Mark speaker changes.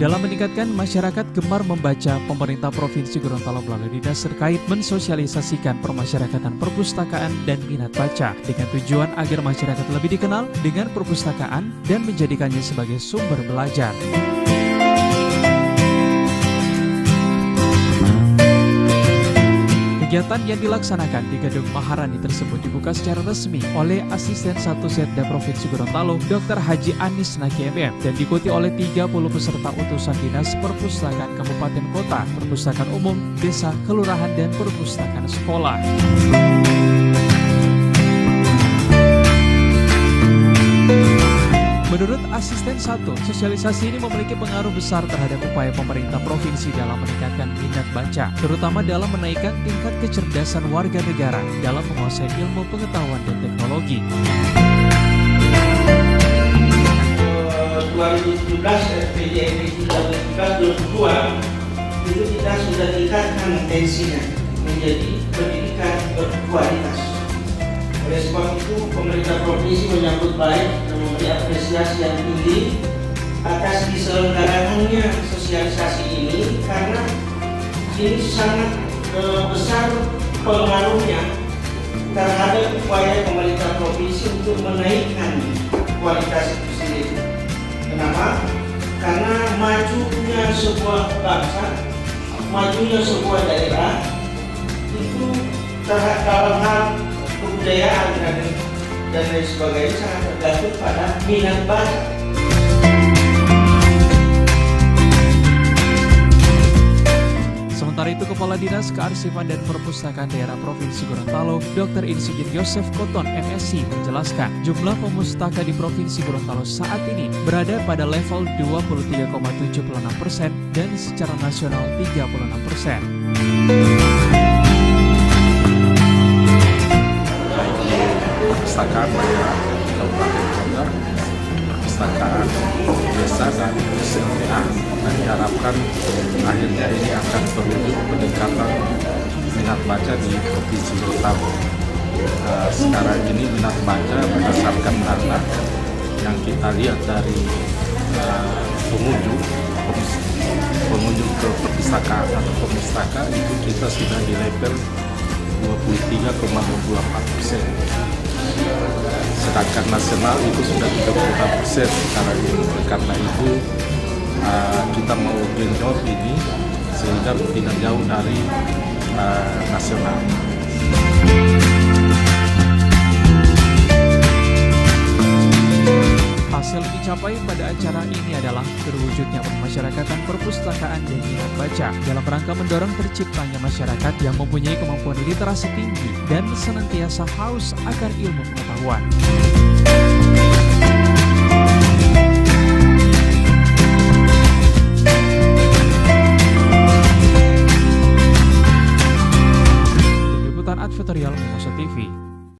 Speaker 1: Dalam meningkatkan masyarakat gemar membaca, pemerintah Provinsi Gorontalo melalui dinas terkait mensosialisasikan permasyarakatan perpustakaan dan minat baca dengan tujuan agar masyarakat lebih dikenal dengan perpustakaan dan menjadikannya sebagai sumber belajar. Kegiatan yang dilaksanakan di Gedung Maharani tersebut dibuka secara resmi oleh Asisten 1 Setda Provinsi Gorontalo, Dr. Haji Anis Naki MM, dan diikuti oleh 30 peserta utusan Dinas Perpustakaan Kabupaten Kota, Perpustakaan Umum, Desa, Kelurahan, dan Perpustakaan Sekolah. Menurut Asisten 1, sosialisasi ini memiliki pengaruh besar terhadap upaya pemerintah provinsi dalam meningkatkan minat baca, terutama dalam menaikkan tingkat kecerdasan warga negara dalam menguasai ilmu pengetahuan dan teknologi.
Speaker 2: 2017 RPJMD 2017-2022 itu kita sudah tingkatkan tensinya menjadi pendidikan berkualitas. Oleh sebab itu, pemerintah provinsi menyambut baik dan memberi apresiasi yang tinggi atas diselenggarakannya sosialisasi ini karena ini sangat besar pengaruhnya terhadap upaya pemerintah provinsi untuk menaikkan kualitas itu sendiri. Kenapa? Karena majunya sebuah bangsa, majunya sebuah daerah itu dalam hal kebudayaan dan lain sebagainya sangat tergantung pada minat baca.
Speaker 1: Sementara itu, Kepala Dinas Kearsifan dan Perpustakaan Daerah Provinsi Gorontalo, Dr. Insinyur Yosef Koton MSc, menjelaskan jumlah pemustaka di Provinsi Gorontalo saat ini berada pada level 23,76% dan secara nasional 36%.
Speaker 3: Perpustakaan daerah Kabupaten Kota, perpustakaan desa dan SLTA, dan diharapkan akhirnya ini akan berwujud peningkatan minat baca di Provinsi Gorontalo. Sekarang ini minat baca berdasarkan data yang kita lihat dari pengunjung ke perpustakaan atau pemustaka itu kita sudah di level 23,24%. Sedangkan nasional itu sudah 34% sekarang ini. Karena itu kita mau genjot ini sehingga tidak jauh dari nasional.
Speaker 1: Hasil yang dicapai pada acara ini adalah terwujudnya pemasyarakatan perpustakaan dan minat baca dalam rangka mendorong terciptanya masyarakat yang mempunyai kemampuan literasi tinggi dan senantiasa haus akan ilmu pengetahuan.